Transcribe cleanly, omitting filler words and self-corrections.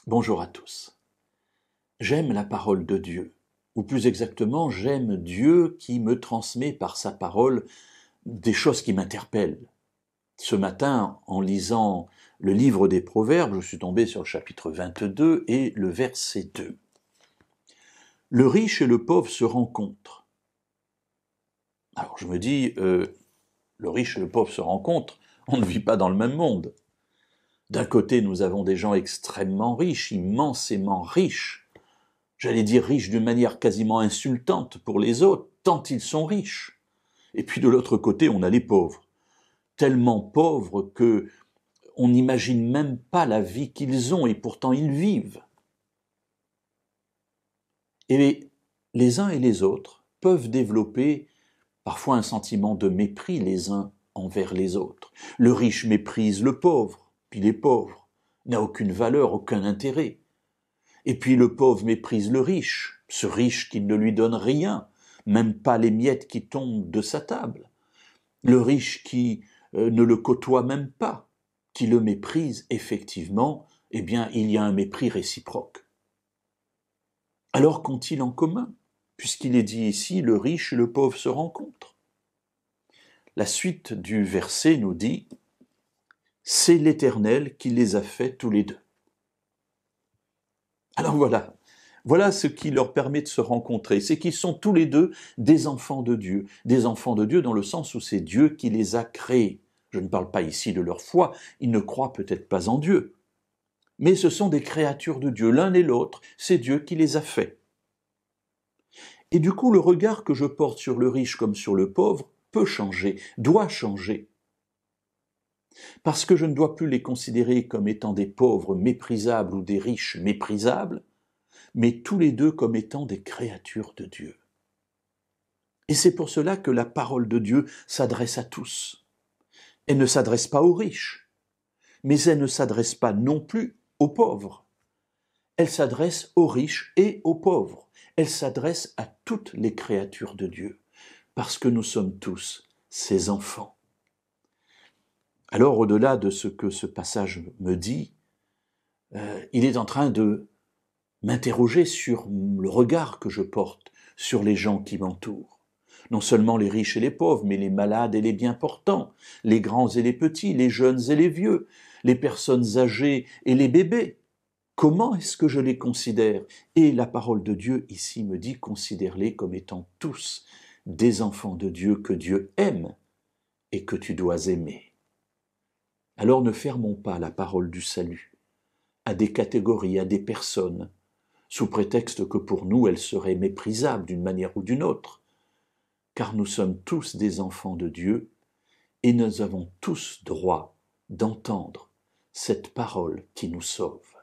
Bonjour à tous. J'aime la parole de Dieu, ou plus exactement, j'aime Dieu qui me transmet par sa parole des choses qui m'interpellent. Ce matin, en lisant le livre des Proverbes, je suis tombé sur le chapitre 22 et le verset 2. Le riche et le pauvre se rencontrent. Alors je me dis, le riche et le pauvre se rencontrent, on ne vit pas dans le même monde. D'un côté, nous avons des gens extrêmement riches, immensément riches, j'allais dire riches d'une manière quasiment insultante pour les autres, tant ils sont riches. Et puis de l'autre côté, on a les pauvres, tellement pauvres que on n'imagine même pas la vie qu'ils ont et pourtant ils vivent. Et les uns et les autres peuvent développer parfois un sentiment de mépris les uns envers les autres. Le riche méprise le pauvre, puis les pauvres n'a aucune valeur, aucun intérêt. Et puis le pauvre méprise le riche, ce riche qui ne lui donne rien, même pas les miettes qui tombent de sa table. Le riche qui ne le côtoie même pas, qui le méprise, effectivement, eh bien, il y a un mépris réciproque. Alors qu'ont-ils en commun? Puisqu'il est dit ici, le riche et le pauvre se rencontrent. La suite du verset nous dit, c'est l'Éternel qui les a faits tous les deux. Alors voilà ce qui leur permet de se rencontrer, c'est qu'ils sont tous les deux des enfants de Dieu dans le sens où c'est Dieu qui les a créés. Je ne parle pas ici de leur foi, ils ne croient peut-être pas en Dieu, mais ce sont des créatures de Dieu, l'un et l'autre, c'est Dieu qui les a faits. Et du coup, le regard que je porte sur le riche comme sur le pauvre peut changer, doit changer. Parce que je ne dois plus les considérer comme étant des pauvres méprisables ou des riches méprisables, mais tous les deux comme étant des créatures de Dieu. Et c'est pour cela que la parole de Dieu s'adresse à tous. Elle ne s'adresse pas aux riches, mais elle ne s'adresse pas non plus aux pauvres. Elle s'adresse aux riches et aux pauvres. Elle s'adresse à toutes les créatures de Dieu, parce que nous sommes tous ses enfants. Alors, au-delà de ce que ce passage me dit, il est en train de m'interroger sur le regard que je porte sur les gens qui m'entourent. Non seulement les riches et les pauvres, mais les malades et les bien portants, les grands et les petits, les jeunes et les vieux, les personnes âgées et les bébés. Comment est-ce que je les considère? Et la parole de Dieu ici me dit, considère-les comme étant tous des enfants de Dieu que Dieu aime et que tu dois aimer. Alors ne fermons pas la parole du salut à des catégories, à des personnes, sous prétexte que pour nous elle serait méprisable d'une manière ou d'une autre, car nous sommes tous des enfants de Dieu et nous avons tous droit d'entendre cette parole qui nous sauve.